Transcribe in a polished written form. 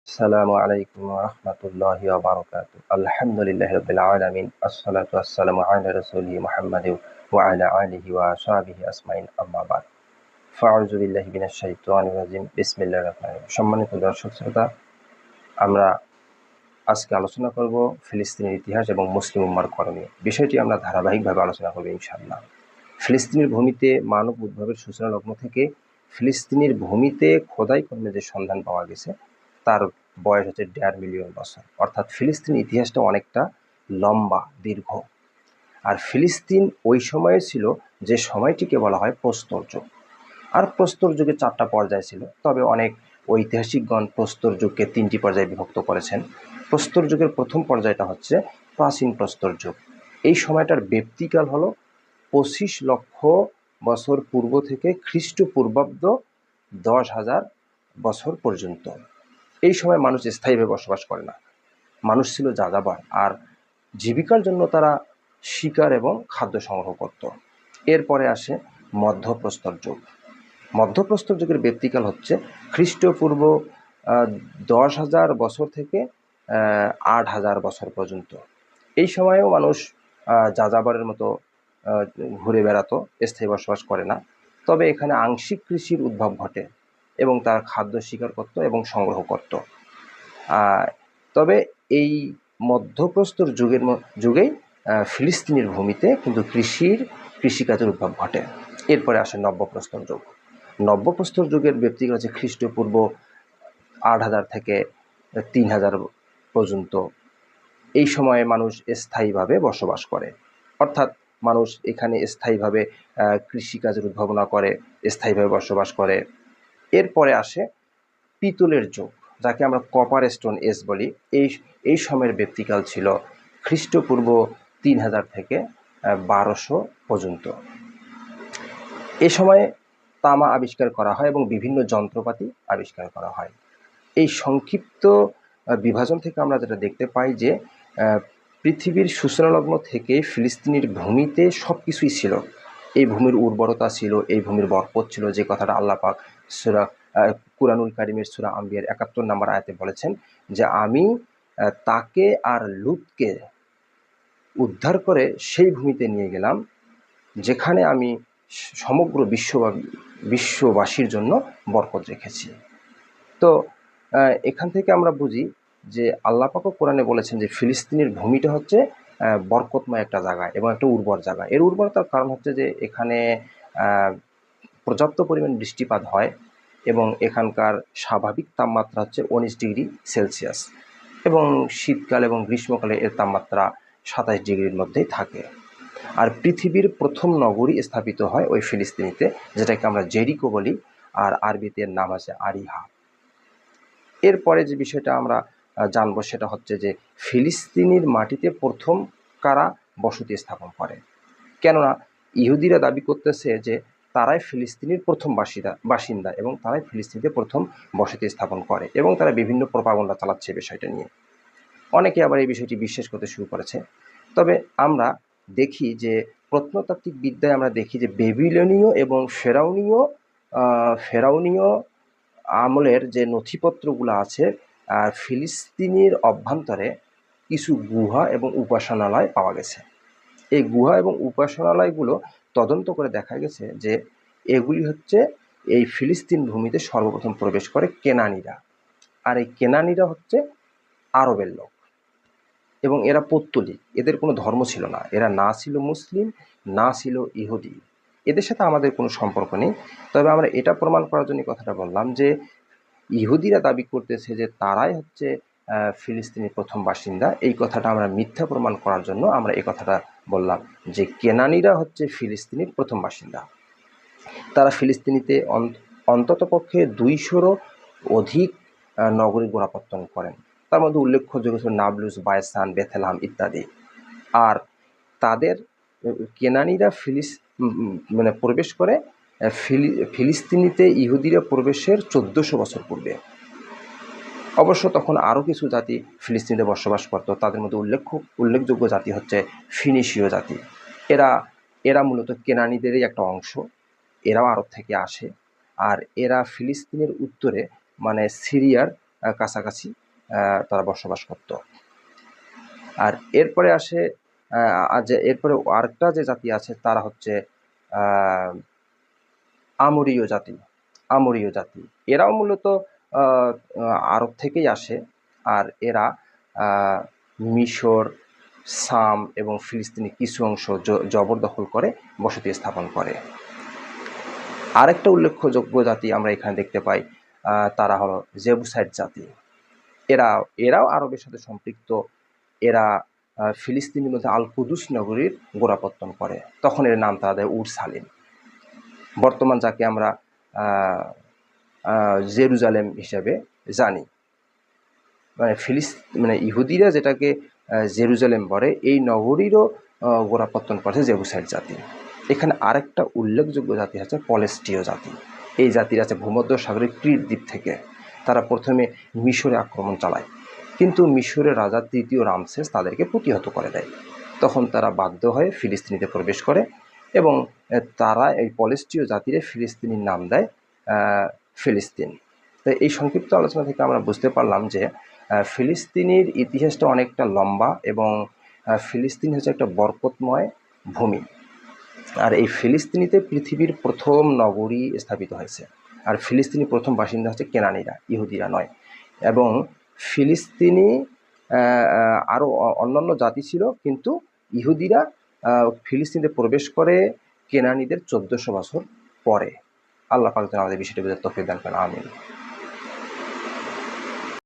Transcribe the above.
আসসালামু আলাইকুম ওয়া রাহমাতুল্লাহি ওয়া বারাকাতুহু। আলহামদুলিল্লাহি রাব্বিল আলামিন। আসসালাতু ওয়াসসালামু আলা রাসূলিহি মুহাম্মাদিন ওয়া আলা আলিহি ওয়া আসহাবিহি আজমাইন, আম্মা বাদ। ফাআউযু বিল্লাহি মিনাশ শাইতানির রাজিম। বিসমিল্লাহির রহমানির রহিম। সম্মানিত দর্শক শ্রোতা, আমরা আজকে আলোচনা করব ফিলিস্তিনের ইতিহাস এবং মুসলিম উম্মাহর করণীয়। বিষয়টি আমরা ধারাবাহিকভাবে আলোচনা করব ইনশাআল্লাহ। ফিলিস্তিনের ভূমিতে মানব উদ্ভবের সূচনা লগ্ন থেকে ফিলিস্তিনের ভূমিতে খোদাই কর্মে যে সন্ধান পাওয়া গেছে তার বয়স হচ্ছে 1.5 মিলিয়ন বছর। অর্থাৎ ফিলিস্তিন ইতিহাসটা অনেকটা লম্বা, দীর্ঘ। আর ফিলিস্তিন ওই সময়ে ছিল যে সময়টিকে বলা হয় প্রস্তর যুগ। আর প্রস্তর যুগে 4টা পর্যায় ছিল, তবে অনেক ঐতিহাসিকগণ প্রস্তর যুগকে 3টি পর্যায়ে বিভক্ত করেছেন। প্রস্তর যুগের প্রথম পর্যায়টা হচ্ছে প্রাচীন প্রস্তর যুগ। এই সময়টার ব্যক্তিকাল হলো 25 লক্ষ বছর পূর্ব থেকে খ্রিস্টপূর্বাব্দ 10,000 বছর পর্যন্ত। এই সময় মানুষ স্থায়ীভাবে বসবাস করে না, মানুষ ছিল যাযাবর, আর জীবিকার জন্য তারা শিকার এবং খাদ্য সংগ্রহ করত। এরপরে আসে মধ্যপ্রস্তর যুগ। মধ্যপ্রস্তর যুগের ব্যক্তিকাল হচ্ছে খ্রিস্টপূর্ব 10,000 বছর থেকে 8,000 বছর পর্যন্ত। এই সময়েও মানুষ যাযাবরের মতো ঘুরে বেড়াতো, স্থায়ী বসবাস করে না। তবে এখানে আংশিক কৃষির উদ্ভব ঘটে এবং তারা খাদ্য শিকার করত এবং সংগ্রহ করত। তবে এই মধ্যপ্রস্তর যুগেই ফিলিস্তিনের ভূমিতে কিন্তু কৃষিকাজের উদ্ভব ঘটে। এরপরে আসে নব্যপ্রস্তর যুগ। নব্যপ্রস্তর যুগের ব্যক্তিকাল হচ্ছে খ্রিস্টপূর্ব 8,000 থেকে 3,000 পর্যন্ত। এই সময়ে মানুষ স্থায়ীভাবে বসবাস করে, অর্থাৎ মানুষ এখানে স্থায়ীভাবে কৃষিকাজের উদ্ভাবনা করে, স্থায়ীভাবে বসবাস করে। এরপরে আসে পিতলের যুগ, যাকে আমরা কপার স্টোন এজ বলি। এই সময়ের ব্যক্তিকাল ছিল খ্রিস্টপূর্ব 3,000 থেকে 1200 পর্যন্ত। এ সময়ে তামা আবিষ্কার করা হয় এবং বিভিন্ন যন্ত্রপাতি আবিষ্কার করা হয়। এই সংক্ষিপ্ত বিভাজন থেকে আমরা যেটা দেখতে পাই যে পৃথিবীর সূচনালগ্ন থেকে ফিলিস্তিনের ভূমিতে সব কিছুই ছিল। এই ভূমির উর্বরতা ছিল, এই ভূমির বরকত ছিল, যে কথাটা আল্লাহ পাক সূরা কুরআনুল কারীমের সূরা আম্বিয়ার 71 নম্বর আয়াতে বলেছেন যে আমি তাকে আর লূতকে উদ্ধার করে সেই ভূমিতে নিয়ে গেলাম যেখানে আমি সমগ্র বিশ্ববাসীর জন্য বরকত রেখেছি। তো এখান থেকে আমরা বুঝি যে আল্লাহ পাকও কোরআনে বলেছেন যে ফিলিস্তিনের ভূমিটা হচ্ছে বরকতময় একটা জায়গা এবং একটা উর্বর জায়গা। এর উর্বরতার কারণ হচ্ছে যে এখানে পর্যাপ্ত পরিমাণ বৃষ্টিপাত হয় এবং এখানকার স্বাভাবিক তাপমাত্রা হচ্ছে 19 ডিগ্রি সেলসিয়াস এবং শীতকাল এবং গ্রীষ্মকালে এর তাপমাত্রা 27 ডিগ্রির মধ্যেই থাকে। আর পৃথিবীর প্রথম নগরী স্থাপিত হয় ওই ফিলিস্তিনিতে, যেটাকে আমরা জেরিকো বলি, আর আরবিতে এর নাম আছে আরিহা। এরপরে যে বিষয়টা আমরা জানবো সেটা হচ্ছে যে ফিলিস্তিনির মাটিতে প্রথম কারা বসতি স্থাপন করে। কেননা ইহুদিরা দাবি করতেছে যে তারাই ফিলিস্তিনির প্রথম বাসিন্দা এবং তারাই ফিলিস্তিনিতে প্রথম বসতি স্থাপন করে এবং তারা বিভিন্ন প্রপাগন্ডা চালাচ্ছে বিষয়টা নিয়ে। অনেকে আবার এই বিষয়টি বিশ্বাস করতে শুরু করেছে। তবে আমরা দেখি যে প্রত্নতাত্ত্বিক বিদ্যায় আমরা দেখি যে বেবিলনীয় এবং ফেরাউনীয় আমলের যে নথিপত্রগুলো আছে ফিলিস্তিনের অভ্যন্তরে কিছু গুহা এবং উপাসনালয় পাওয়া গেছে। এই গুহা এবং উপাসনালয়গুলো তদন্ত করে দেখা গেছে যে এগুলি হচ্ছে এই ফিলিস্তিন ভূমিতে সর্বপ্রথম প্রবেশ করে কেনানীরা। আর এই কেনানীরা হচ্ছে আরবের লোক এবং এরা পৌত্তলিক, এদের কোনো ধর্ম ছিল না, এরা না ছিল মুসলিম, না ছিল ইহুদি, এদের সাথে আমাদের কোনো সম্পর্ক নেই। তবে আমরা এটা প্রমাণ করার জন্য কথাটা বললাম যে ইহুদিরা দাবি করতেছে যে তারাই হচ্ছে ফিলিস্তিনের প্রথম বাসিন্দা। এই কথাটা আমরা মিথ্যা প্রমাণ করার জন্য আমরা এই কথাটা বললাম যে কেনানীরা হচ্ছে ফিলিস্তিনের প্রথম বাসিন্দা। তারা ফিলিস্তিনিতে অন্ততপক্ষে 200-রও অধিক নগরী গোড়াপত্তন করেন। তার মধ্যে উল্লেখযোগ্য ছিল নাবলুস, বায়সান, বেথেলহাম ইত্যাদি। আর তাদের কেনানীরা প্রবেশ করে ফিলিস্তিনিতে ইহুদিরা প্রবেশের 1400 বছর পূর্বে। অবশ্য তখন আরও কিছু জাতি ফিলিস্তিনিতে বসবাস করত। তাদের মধ্যে উল্লেখযোগ্য জাতি হচ্ছে ফিনিশীয় জাতি। এরা মূলত কেনানীদেরই একটা অংশ, এরাও আরব থেকে আসে। আর এরা ফিলিস্তিনের উত্তরে মানে সিরিয়ার কাছাকাছি তারা বসবাস করত। আর এরপরে আসে এরপরে আরেকটা যে জাতি আছে তারা হচ্ছে আমরীয় জাতি। আমরীয় জাতি এরাও মূলত আরব থেকেই আসে। আর এরা মিশর, সাম এবং ফিলিস্তিনি কিছু অংশ জবরদখল করে বসতি স্থাপন করে। আরেকটা উল্লেখযোগ্য জাতি আমরা এখানে দেখতে পাই, তারা হলো জেবুসাইট জাতি। এরাও আরবের সাথে সম্পৃক্ত। এরা ফিলিস্তিনের মধ্যে আল কুদুস নগরীর গোড়াপত্তন করে। তখন এর নাম তারা দেয় উরসালিম, বর্তমান যাকে আমরা জেরুজালেম হিসেবে জানি। মানে ইহুদিরা যেটাকে জেরুজালেম বলে, এই নগরীরও গোড়াপত্তন করেছে জেবুসাইট জাতি। এখানে আরেকটা উল্লেখযোগ্য জাতি হচ্ছে পলেস্টীয় জাতি। এই জাতির আছে ভূমধ্যসাগরের ক্রিট দ্বীপ থেকে। তারা প্রথমে মিশরে আক্রমণ চালায়, কিন্তু মিশরের রাজা তৃতীয় রামসেস তাদেরকে প্রতিহত করে দেয়। তখন তারা বাধ্য হয়ে ফিলিস্তিনিতে প্রবেশ করে এবং তারা এই পলেস্টীয় জাতিরে ফিলিস্তিনির নাম দেয় ফিলিস্তিন। তো এই সংক্ষিপ্ত আলোচনা থেকে আমরা বুঝতে পারলাম যে ফিলিস্তিনির ইতিহাসটা অনেকটা লম্বা এবং ফিলিস্তিন হচ্ছে একটা বরকতময় ভূমি। আর এই ফিলিস্তিনিতে পৃথিবীর প্রথম নগরী স্থাপিত হয়েছে। আর ফিলিস্তিনি প্রথম বাসিন্দা হচ্ছে কেনানিরা, ইহুদিরা নয়। এবং ফিলিস্তিনি আরও অন্যান্য জাতি ছিল, কিন্তু ইহুদিরা ফিলিস্তিনিতে প্রবেশ করে কেনানিদের 1400 বছর পরে। আল্লাহ পাক যেন আমাদের বিষয়টি বুঝতে তৌফিক দান করেন। আমিন।